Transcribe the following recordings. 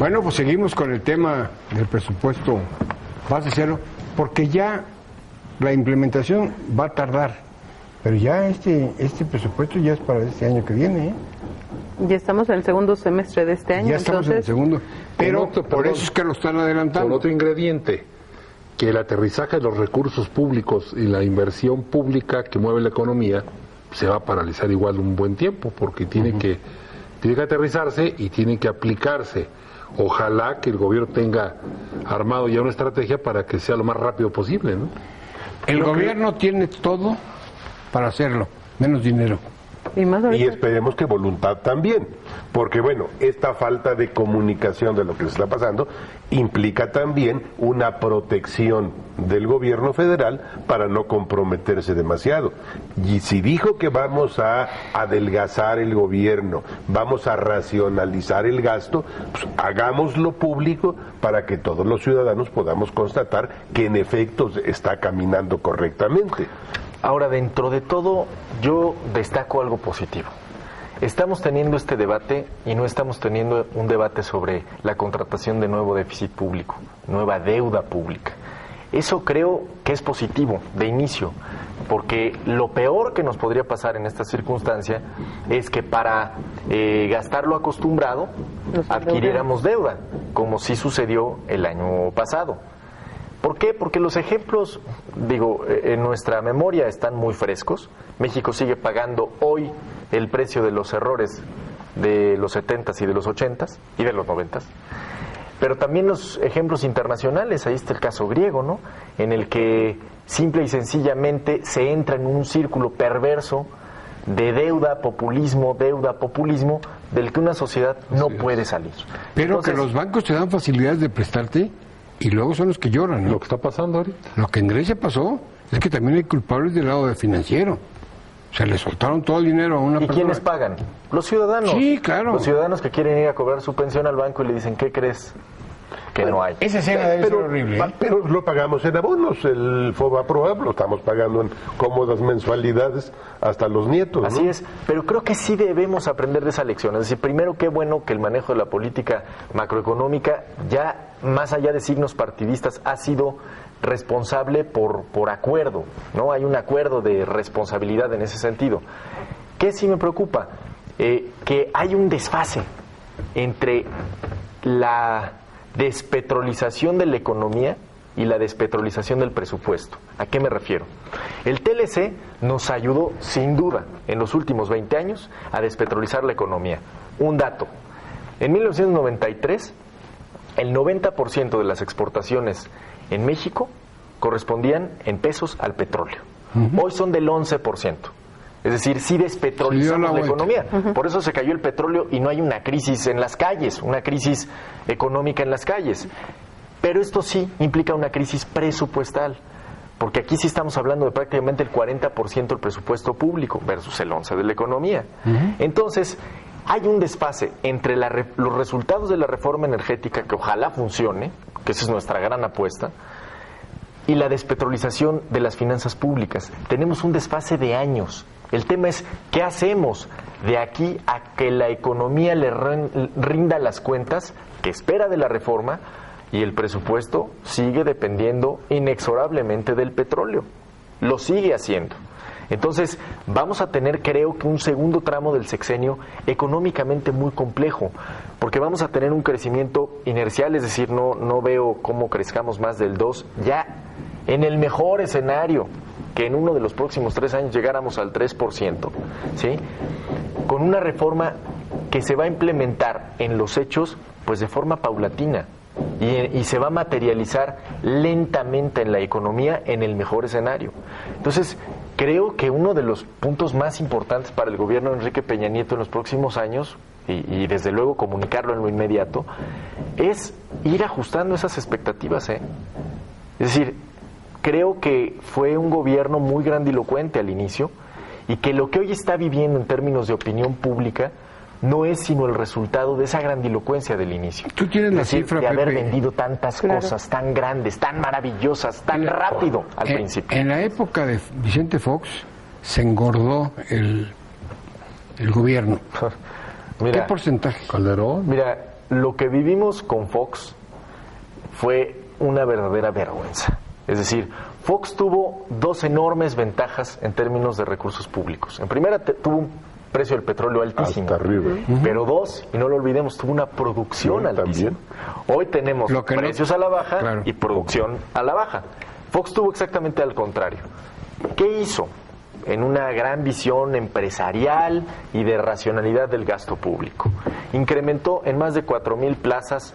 Bueno, pues seguimos con el tema del presupuesto base cero, porque ya la implementación va a tardar, pero ya este presupuesto ya es para este año que viene, ¿eh? Ya estamos en el segundo semestre de este año. Ya estamos en el segundo, pero por eso es que lo están adelantando. Con otro ingrediente, que el aterrizaje de los recursos públicos y la inversión pública que mueve la economía se va a paralizar igual un buen tiempo, porque tiene que aterrizarse y tiene que aplicarse. Ojalá que el gobierno tenga armado ya una estrategia para que sea lo más rápido posible, ¿no? El gobierno tiene todo para hacerlo, menos dinero. Y esperemos que voluntad también, porque bueno, esta falta de comunicación de lo que se está pasando implica también una protección del gobierno federal para no comprometerse demasiado. Y si dijo que vamos a adelgazar el gobierno, vamos a racionalizar el gasto, pues hagámoslo público para que todos los ciudadanos podamos constatar que en efecto está caminando correctamente. Ahora, dentro de todo, yo destaco algo positivo. Estamos teniendo este debate y no estamos teniendo un debate sobre la contratación de nuevo déficit público, nueva deuda pública. Eso creo que es positivo de inicio, porque lo peor que nos podría pasar en esta circunstancia es que para gastar lo acostumbrado adquiriéramos deuda, como sí sucedió el año pasado. ¿Por qué? Porque los ejemplos, en nuestra memoria están muy frescos. México sigue pagando hoy el precio de los errores de los 70s y de los 80s y de los 90s. Pero también los ejemplos internacionales, ahí está el caso griego, ¿no? En el que simple y sencillamente se entra en un círculo perverso de deuda, populismo, del que una sociedad no puede salir. Pero entonces, que los bancos te dan facilidades de prestarte y luego son los que lloran, ¿no? Lo que está pasando ahorita. Lo que en Grecia pasó es que también hay culpables del lado financiero. Se le soltaron todo el dinero a una persona. ¿Y quiénes pagan? Los ciudadanos. Sí, claro. Los ciudadanos que quieren ir a cobrar su pensión al banco y le dicen, ¿qué crees? Que no hay. Esa escena debe ser horrible, ¿eh? Pero lo pagamos en abonos, el FOBAPROA lo estamos pagando en cómodas mensualidades hasta los nietos, ¿no? Así es, pero creo que sí debemos aprender de esa lección. Es decir, primero, qué bueno que el manejo de la política macroeconómica, ya más allá de signos partidistas, ha sido responsable por acuerdo, ¿no? Hay un acuerdo de responsabilidad en ese sentido. ¿Qué sí me preocupa? Que hay un desfase entre la despetrolización de la economía y la despetrolización del presupuesto. ¿A qué me refiero? El TLC nos ayudó, sin duda, en los últimos 20 años a despetrolizar la economía. Un dato, en 1993, el 90% de las exportaciones en México correspondían en pesos al petróleo. Hoy son del 11%. Es decir, sí despetrolizamos la economía. Por eso se cayó el petróleo y no hay una crisis en las calles, una crisis económica en las calles. Pero esto sí implica una crisis presupuestal, porque aquí sí estamos hablando de prácticamente el 40% del presupuesto público versus el 11% de la economía. Entonces, hay un desfase entre los resultados de la reforma energética, que ojalá funcione, que esa es nuestra gran apuesta, y la despetrolización de las finanzas públicas. Tenemos un desfase de años. El tema es, ¿qué hacemos de aquí a que la economía le rinda las cuentas que espera de la reforma y el presupuesto sigue dependiendo inexorablemente del petróleo? Lo sigue haciendo. Entonces, vamos a tener, creo que un segundo tramo del sexenio económicamente muy complejo, porque vamos a tener un crecimiento inercial, es decir, no veo cómo crezcamos más del 2%, ya en el mejor escenario, que en uno de los próximos 3 años llegáramos al 3%, ¿sí? Con una reforma que se va a implementar en los hechos, pues de forma paulatina, y se va a materializar lentamente en la economía en el mejor escenario. Entonces, creo que uno de los puntos más importantes para el gobierno de Enrique Peña Nieto en los próximos años, y desde luego comunicarlo en lo inmediato, es ir ajustando esas expectativas, ¿eh? Es decir, creo que fue un gobierno muy grandilocuente al inicio, y que lo que hoy está viviendo en términos de opinión pública no es sino el resultado de esa grandilocuencia del inicio. Tú tienes la cifra, de haber Pepe, vendido tantas cosas tan grandes, tan maravillosas, tan rápido al principio. En la época de Vicente Fox se engordó el gobierno. Mira, ¿qué porcentaje? Calderón. Mira, lo que vivimos con Fox fue una verdadera vergüenza. Es decir, Fox tuvo dos enormes ventajas en términos de recursos públicos. En primera, tuvo un precio del petróleo altísimo. Hasta arriba. Pero dos, y no lo olvidemos, tuvo una producción altísima. Hoy tenemos precios a la baja y producción a la baja. Fox tuvo exactamente al contrario. ¿Qué hizo? En una gran visión empresarial y de racionalidad del gasto público. Incrementó en más de 4,000 plazas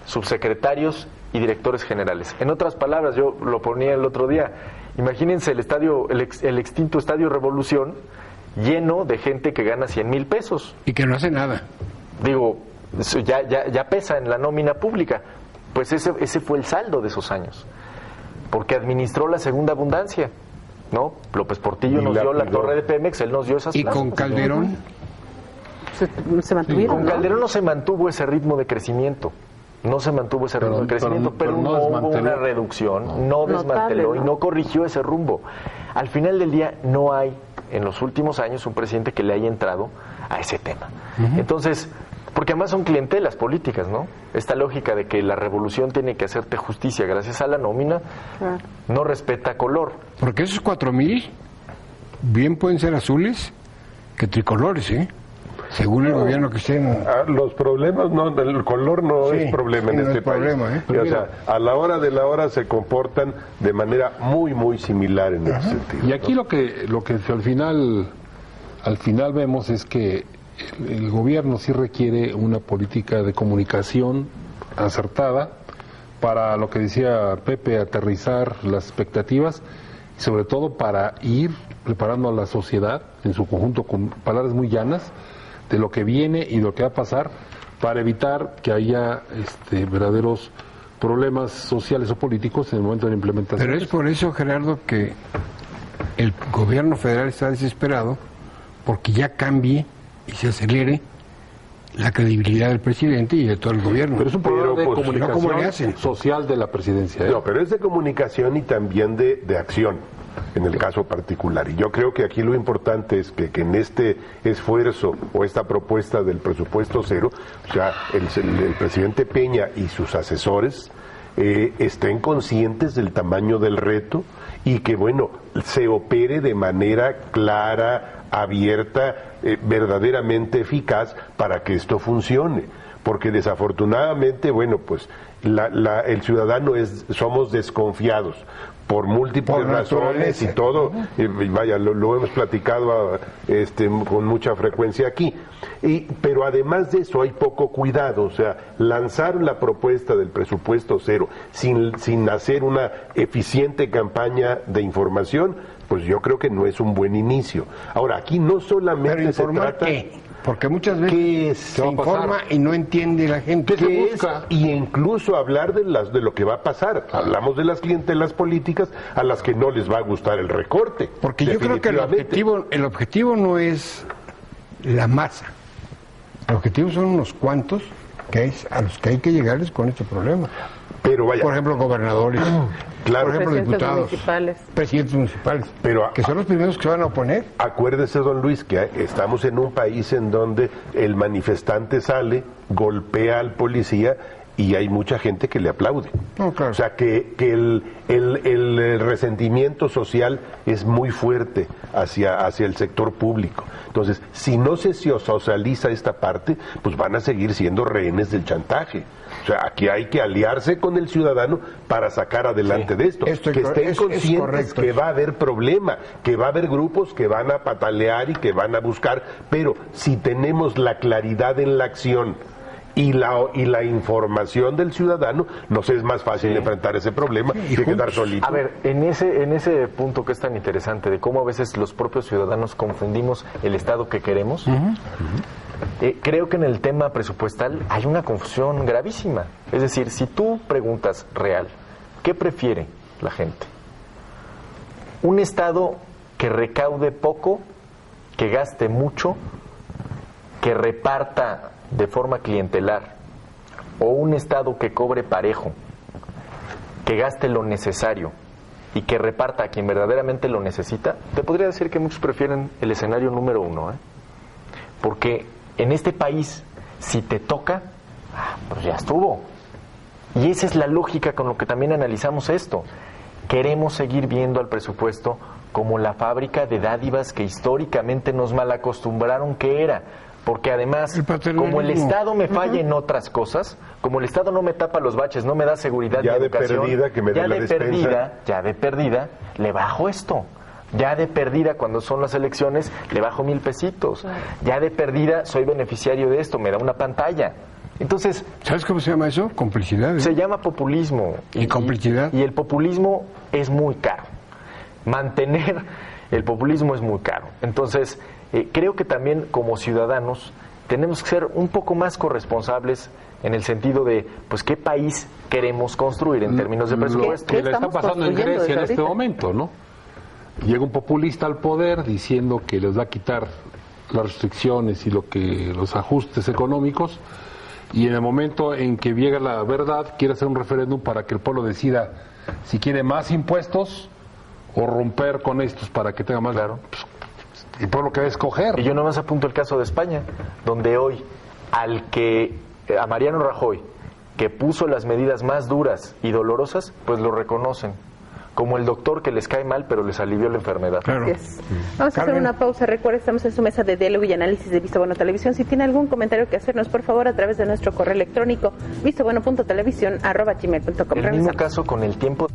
subsecretarios y directores generales. En otras palabras, yo lo ponía el otro día, imagínense el extinto Estadio Revolución lleno de gente que gana 100,000 pesos. Y que no hace nada. Digo, eso ya pesa en la nómina pública. Pues ese fue el saldo de esos años. Porque administró la segunda abundancia. ¿No? López Portillo nos dio la torre de Pemex, él nos dio esas plazas. ¿Y con Calderón? Se mantuvieron, Con Calderón no se mantuvo ese ritmo de crecimiento. No se mantuvo ese ritmo de crecimiento, pero no hubo una reducción, no desmanteló y no corrigió ese rumbo. Al final del día no hay, en los últimos años, un presidente que le haya entrado a ese tema. Entonces, porque además son clientelas políticas, ¿no? Esta lógica de que la revolución tiene que hacerte justicia gracias a la nómina, no respeta color. Porque esos 4,000 bien pueden ser azules que tricolores, ¿eh? Según el gobierno que estén. Los problemas, no, el color no es problema en este país. O sea, a la hora de la hora se comportan de manera muy, muy similar en ese sentido. Y aquí lo que al final vemos es que el gobierno sí requiere una política de comunicación acertada para, lo que decía Pepe, aterrizar las expectativas y sobre todo para ir preparando a la sociedad en su conjunto con palabras muy llanas de lo que viene y lo que va a pasar para evitar que haya verdaderos problemas sociales o políticos en el momento de la implementación. Pero es por eso, Gerardo, que el gobierno federal está desesperado porque ya cambie y se acelere la credibilidad del presidente y de todo el gobierno. Pero es un problema de comunicación ¿cómo le hacen? social de la presidencia. No, pero es de comunicación y también de acción, en el caso particular. Y yo creo que aquí lo importante es que en este esfuerzo o esta propuesta del presupuesto cero, o sea, el presidente Peña y sus asesores estén conscientes del tamaño del reto y que, bueno, se opere de manera clara, abierta, verdaderamente eficaz para que esto funcione. Porque desafortunadamente, bueno, pues el ciudadano somos desconfiados por múltiples razones y todo, y vaya, lo hemos platicado con mucha frecuencia aquí. Pero además de eso hay poco cuidado, o sea, lanzar la propuesta del presupuesto cero sin hacer una eficiente campaña de información, pues yo creo que no es un buen inicio. Ahora, aquí no solamente se trata... Porque muchas veces se informa y no entiende la gente. ¿Qué es? Y incluso hablar de lo que va a pasar. Hablamos de las clientelas políticas a las que no les va a gustar el recorte. Porque yo creo que el objetivo no es la masa. El objetivo son unos cuantos a los que hay que llegarles con este problema. Pero vaya, por ejemplo, gobernadores, claro, por ejemplo, diputados, presidentes municipales, pero que son los primeros que se van a oponer. Acuérdese, don Luis, que estamos en un país en donde el manifestante sale, golpea al policía y hay mucha gente que le aplaude. No, claro. O sea, que el resentimiento social es muy fuerte hacia el sector público. Entonces, si no se socializa esta parte, pues van a seguir siendo rehenes del chantaje. O sea, aquí hay que aliarse con el ciudadano para sacar adelante de esto. Que estén conscientes que va a haber problema, que va a haber grupos que van a patalear y que van a buscar, pero si tenemos la claridad en la acción y la información del ciudadano, nos es más fácil enfrentar ese problema que quedar solito. A ver, en ese punto que es tan interesante de cómo a veces los propios ciudadanos confundimos el Estado que queremos, creo que en el tema presupuestal hay una confusión gravísima. Es decir, si tú preguntas real, ¿qué prefiere la gente? ¿Un Estado que recaude poco, que gaste mucho, que reparta de forma clientelar, o un Estado que cobre parejo, que gaste lo necesario y que reparta a quien verdaderamente lo necesita? Te podría decir que muchos prefieren el escenario número uno, porque en este país, si te toca, Pues ya estuvo. Y esa es la lógica con lo que también analizamos esto. Queremos seguir viendo al presupuesto como la fábrica de dádivas que históricamente nos malacostumbraron que era. Porque además, como el Estado me falla en otras cosas, como el Estado no me tapa los baches, no me da seguridad Ya y de educación, perdida, que me dé la despensa. ya de perdida, le bajo esto. Ya de perdida, cuando son las elecciones, le bajo 1,000 pesitos. Ya de perdida, soy beneficiario de esto, me da una pantalla. Entonces, ¿Sabes cómo se llama eso? Complicidad. ¿eh? se llama populismo. ¿Y complicidad? Y el populismo es muy caro. Mantener el populismo es muy caro. Entonces, creo que también como ciudadanos tenemos que ser un poco más corresponsables en el sentido de, pues, ¿qué país queremos construir en términos de presupuesto? Que le está estamos pasando en construyendo Grecia en desde este ahorita? momento, ¿no? Llega un populista al poder diciendo que les va a quitar las restricciones y los ajustes económicos, y en el momento en que llega la verdad quiere hacer un referéndum para que el pueblo decida si quiere más impuestos o romper con estos para que tenga más. Claro. El pueblo que va a escoger. Y yo nomás apunto el caso de España, donde hoy a Mariano Rajoy, que puso las medidas más duras y dolorosas, pues lo reconocen como el doctor que les cae mal pero les alivió la enfermedad. Claro. Así es. Vamos a hacer Carmen. una pausa. Recuerda, estamos en su mesa de diálogo y análisis de Visto Bueno Televisión. Si tiene algún comentario que hacernos, por favor, a través de nuestro correo electrónico vistobueno.televisión@gmail.com. El mismo caso con el tiempo.